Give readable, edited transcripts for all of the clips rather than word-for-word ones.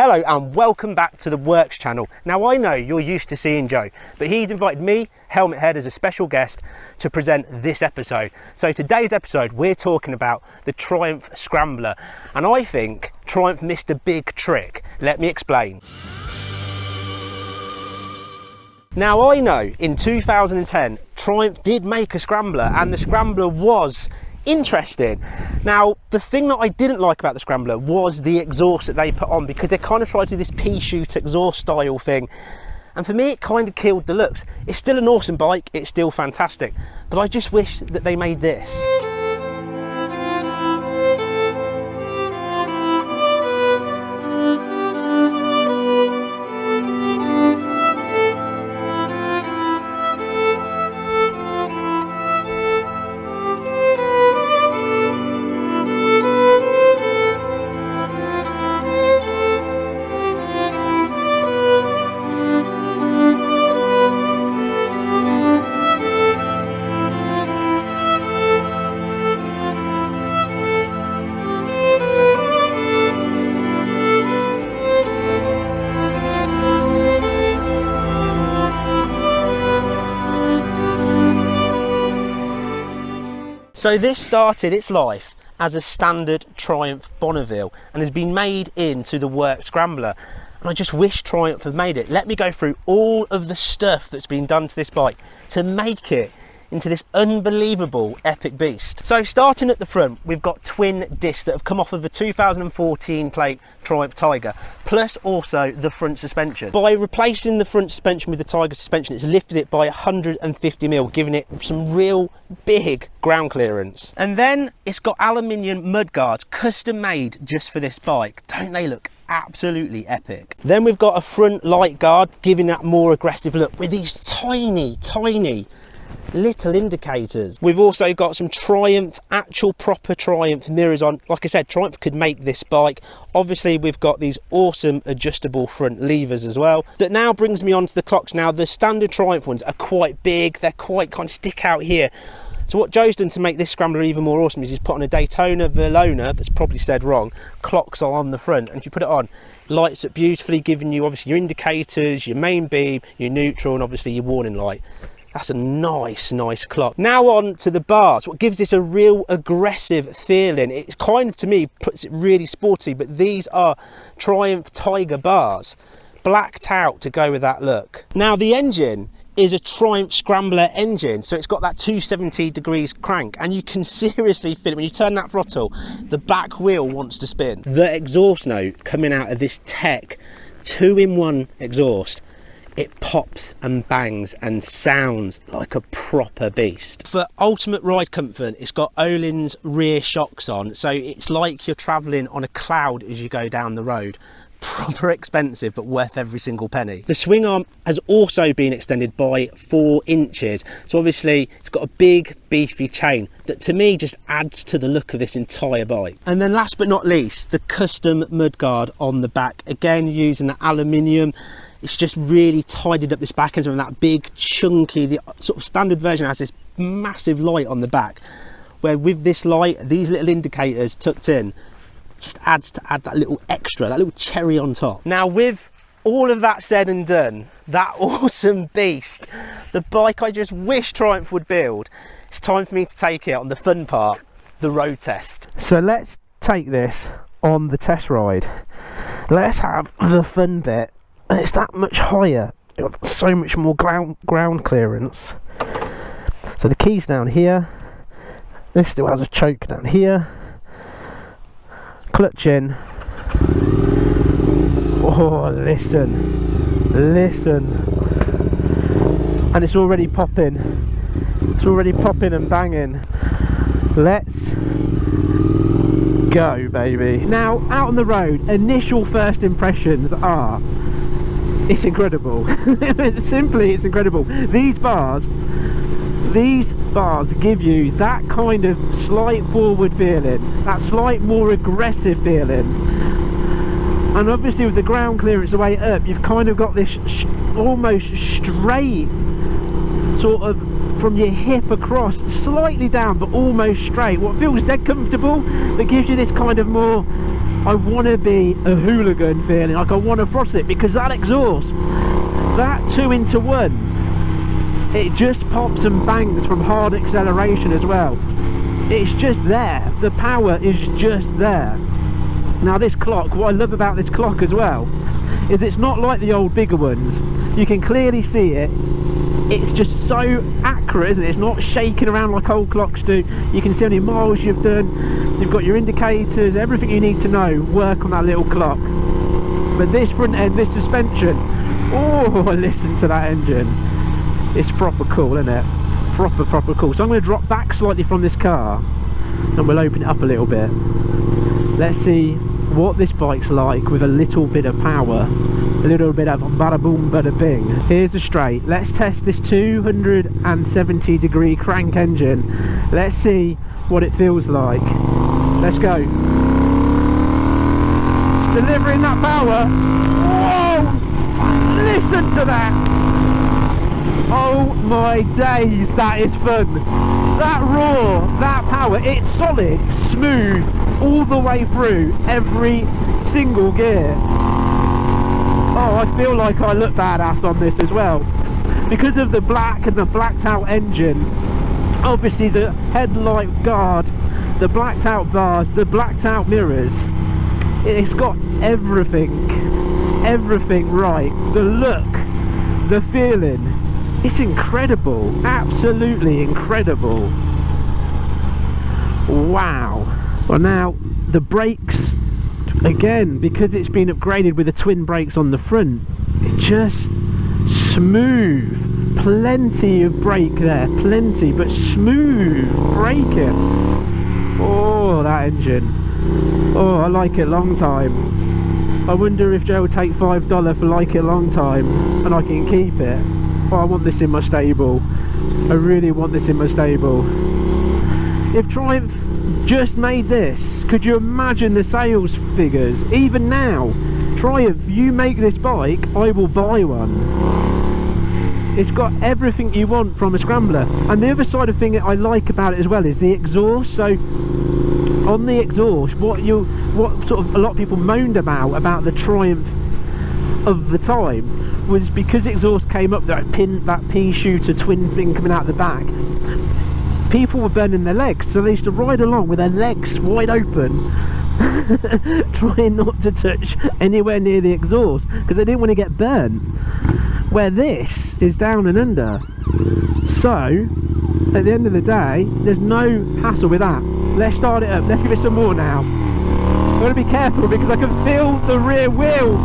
Hello and welcome back to the Works channel. Now I know you're used to seeing Joe, but he's invited me, Helmet Head, as a special guest to present this episode. So today's episode we're talking about the Triumph Scrambler, and I think Triumph missed a big trick. Let me explain. Now I know in 2010 Triumph did make a Scrambler, and the Scrambler was interesting. Now the thing that I didn't like about the Scrambler was the exhaust that they put on, because they kind of tried to do this pea shoot exhaust style thing, and for me it kind of killed the looks. It's still an awesome bike, it's still fantastic, but I just wish that they made this. So this started its life as a standard Triumph Bonneville and has been made into the Works Scrambler. And I just wish Triumph had made it. Let me go through all of the stuff that's been done to this bike to make it into this unbelievable epic beast. So starting at the front, we've got twin discs that have come off of a 2014 plate Triumph Tiger, plus also the front suspension. By replacing the front suspension with the Tiger suspension, it's lifted it by 150mm, giving it some real big ground clearance. And then it's got aluminium mudguards custom made just for this bike. Don't they look absolutely epic? Then we've got a front light guard, giving that more aggressive look with these tiny little indicators. We've also got some Triumph, actual proper Triumph mirrors on. Like I said, Triumph could make this bike. Obviously we've got these awesome adjustable front levers as well. That now brings me on to the clocks. Now the standard Triumph ones are quite big, they're quite kind of stick out here. So what Joe's done to make this Scrambler even more awesome is he's put on a Daytona Verona, that's probably said wrong, clocks are on the front, and if you put it on, lights up beautifully, giving you obviously your indicators, your main beam, your neutral, and obviously your warning light. That's a nice clock. Now on to the bars. What gives this a real aggressive feeling, it kind of, to me, puts it really sporty, but these are Triumph Tiger bars, blacked out to go with that look. Now the engine is a Triumph Scrambler engine, so it's got that 270 degrees crank, and you can seriously feel it when you turn that throttle, the back wheel wants to spin. The exhaust note coming out of this Tech 2-in-1 exhaust, it pops and bangs and sounds like a proper beast. For ultimate ride comfort, it's got Öhlins rear shocks on, so it's like you're travelling on a cloud as you go down the road. Proper expensive, but worth every single penny. The swing arm has also been extended by 4 inches, so obviously it's got a big beefy chain that to me just adds to the look of this entire bike. And then last but not least, the custom mudguard on the back, again using the aluminium. It's just really tidied up this back end, and that big chunky, the sort of standard version has this massive light on the back, where with this light, these little indicators tucked in, just adds to add that little extra, that little cherry on top. Now with all of that said and done, that awesome beast, the bike I just wish Triumph would build, it's time for me to take it on the fun part, the road test. So let's take this on the test ride. Let's have the fun bit. And it's that much higher, so much more ground clearance. So the key's down here, this still has a choke down here, clutch in. Oh, listen, and it's already popping and banging. Let's go, baby. Now out on the road, initial first impressions are, it's incredible. Simply, it's incredible. These bars give you that kind of slight forward feeling, that slight more aggressive feeling, and obviously with the ground clearance the way up, you've kind of got this almost straight sort of from your hip across, slightly down but almost straight, what feels dead comfortable, that gives you this kind of more I want to be a hooligan feeling, like I want to throttle it, because that exhaust, that 2-into-1, it just pops and bangs from hard acceleration as well. It's just there, the power is just there. Now this clock, what I love about this clock as well, is it's not like the old bigger ones. You can clearly see it. It's just so accurate, isn't it? It's not shaking around like old clocks do. You can see how many miles you've done. You've got your indicators, everything you need to know, work on that little clock. But this front end, this suspension, oh, listen to that engine. It's proper cool, isn't it? Proper cool. So I'm going to drop back slightly from this car and we'll open it up a little bit. Let's see what this bike's like with a little bit of power, a little bit of bada boom bada bing. Here's the straight. Let's test this 270-degree crank engine. Let's see what it feels like. Let's go. It's delivering that power. Whoa! Listen to that. Oh my days, that is fun. That roar, that power, it's solid, smooth, all the way through every single gear. Oh, I feel like I look badass on this as well. Because of the black and the blacked out engine, obviously the headlight guard, the blacked out bars, the blacked out mirrors, it's got everything right. The look, the feeling, it's incredible, absolutely incredible. Wow. Well, now the brakes, again, because it's been upgraded with the twin brakes on the front, it just smooth, plenty of brake there, plenty, but smooth braking. Oh, that engine, oh, I like it long time. I wonder if Joe will take $5 for like it long time and I can keep it. Oh, I want this in my stable. I really want this in my stable. If Triumph just made this, could you imagine the sales figures? Even now, Triumph, you make this bike, I will buy one. It's got everything you want from a Scrambler. And the other side of thing that I like about it as well is the exhaust. So on the exhaust, what sort of a lot of people moaned about the Triumph of the time was because exhaust came up, that pea shooter twin thing coming out the back, people were burning their legs, so they used to ride along with their legs wide open trying not to touch anywhere near the exhaust because they didn't want to get burnt, where this is down and under. So at the end of the day, there's no hassle with that. Let's start it up, let's give it some more now. I've got to be careful because I can feel the rear wheel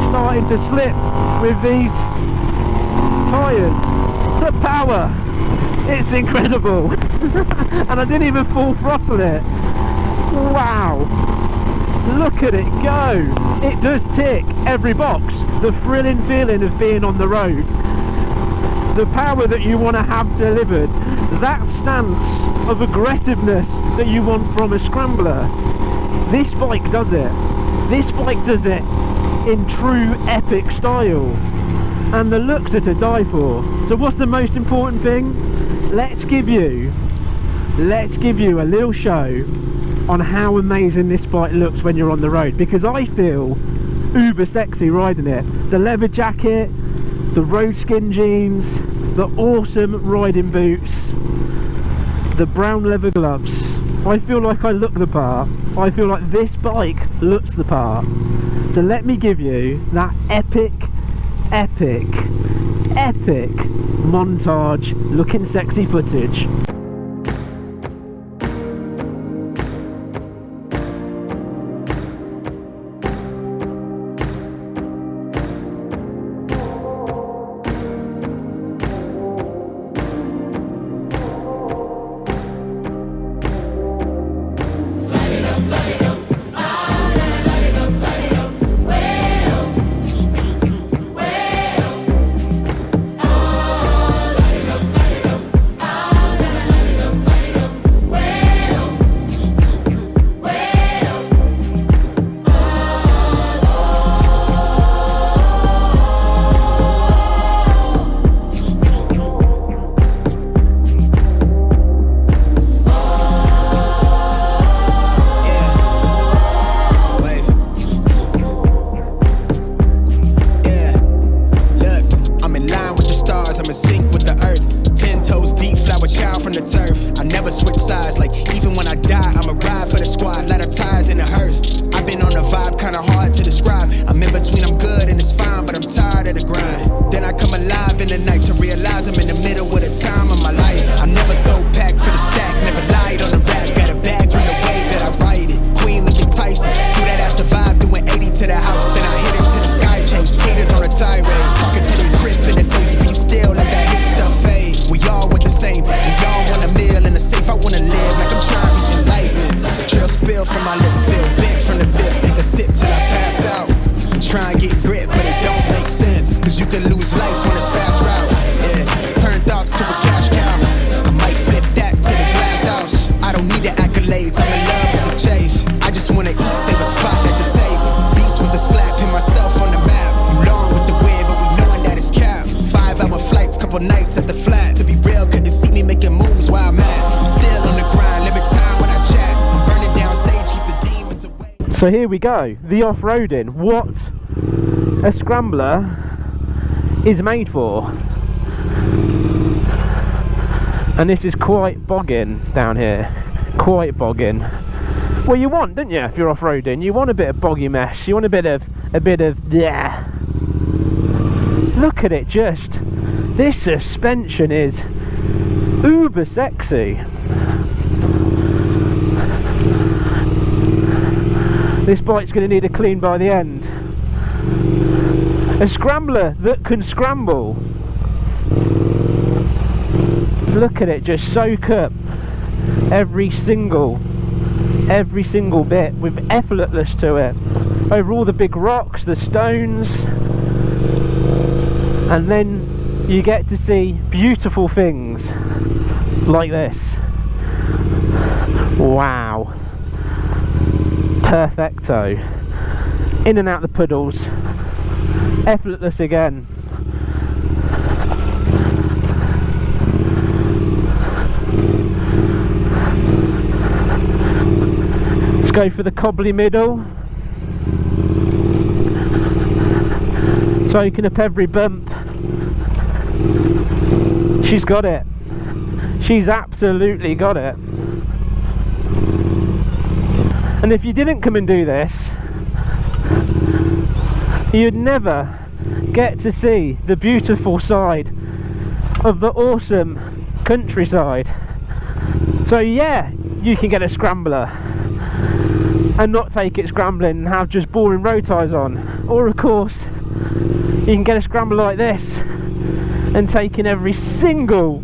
starting to slip with these tyres. The power, it's incredible. And I didn't even full throttle it. Wow, look at it go. It does tick every box. The thrilling feeling of being on the road, the power that you want to have delivered, that stance of aggressiveness that you want from a Scrambler. This bike does it. This bike does it in true epic style, and the looks are to die for. So what's the most important thing? Let's give you a little show on how amazing this bike looks when you're on the road, because I feel uber sexy riding it. The leather jacket, the road skin jeans, the awesome riding boots, the brown leather gloves. I feel like I look the part. I feel like this bike looks the part. So let me give you that epic montage looking sexy footage. try and get grit, but it don't make sense. Cause you can lose life on this fast route. Yeah, turn thoughts to a cash cow. I might flip that to the glass house. I don't need the accolades, I'm in love with the chase. I just wanna eat, save a spot at the table. Beats with the slap, pin myself on the map. You long with the wind, but we knowing that it's capped. 5-hour flights, couple nights at the flat. To be real, couldn't see me making moves while I'm at. I'm still on the grind, limit time when I chat. I'm burning down sage, keep the demons away. So here we go, the off-roading. What a scrambler is made for. And this is quite bogging down here, quite bogging. Well, you want, don't you, if you're off-roading, you want a bit of boggy mess, you want a bit of, yeah. Look at it, just, this suspension is uber sexy. This bike's going to need a clean by the end. A scrambler that can scramble. Look at it, just soak up every single bit with effortless to it. Over all the big rocks, the stones, and then you get to see beautiful things like this. Wow. Perfecto. In and out the puddles. Effortless again. Let's go for the cobbly middle. Soaking up every bump. She's got it. She's absolutely got it. And if you didn't come and do this, you'd never get to see the beautiful side of the awesome countryside. So yeah, you can get a scrambler and not take it scrambling and have just boring road tyres on. Or of course, you can get a scrambler like this and take in every single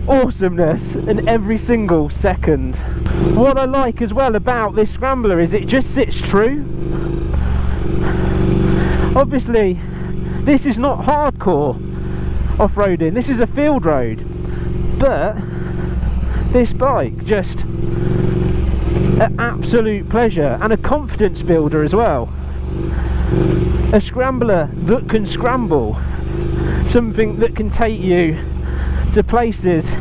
awesomeness and every single second. What I like as well about this scrambler is it just sits true. Obviously this is not hardcore off-roading, this is a field road, but this bike just an absolute pleasure and a confidence builder as well. A scrambler that can scramble, something that can take you to places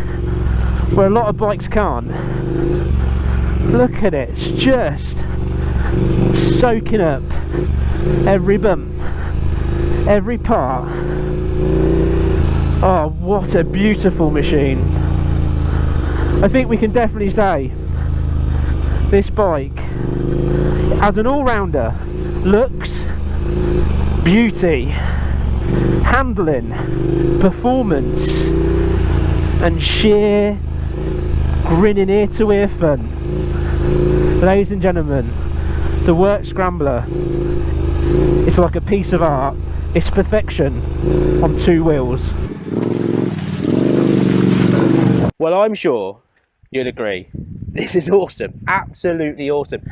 where a lot of bikes can't. Look at it, it's just soaking up every bump, every part. Oh, what a beautiful machine. I think we can definitely say this bike, as an all-rounder, looks, beauty, handling, performance, and sheer grinning ear to ear fun. Ladies and gentlemen, the Work Scrambler is like a piece of art. It's perfection on two wheels. Well, I'm sure you'll agree. This is awesome, absolutely awesome.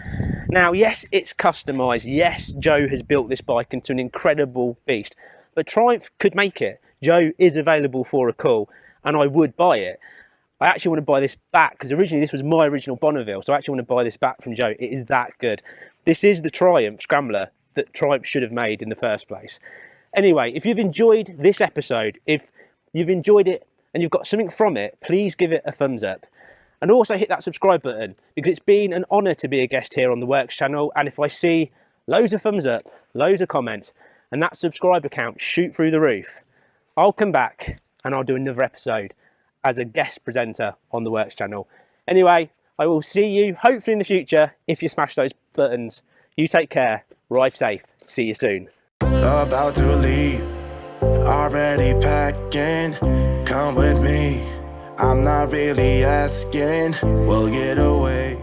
Now, yes, it's customised. Yes, Joe has built this bike into an incredible beast, but Triumph could make it. Joe is available for a call, and I would buy it. I actually want to buy this back because originally this was my original Bonneville, so I actually want to buy this back from Joe. It is that good. This is the Triumph Scrambler that Triumph should have made in the first place. Anyway, if you've enjoyed this episode, if you've enjoyed it and you've got something from it, please give it a thumbs up. And also hit that subscribe button, because it's been an honour to be a guest here on the Works channel. And if I see loads of thumbs up, loads of comments, and that subscriber count shoot through the roof, I'll come back and I'll do another episode as a guest presenter on the Works channel. Anyway, I will see you hopefully in the future if you smash those buttons. You take care, ride safe, see you soon. About to leave, already packing, come with me. I'm not really asking, we'll get away.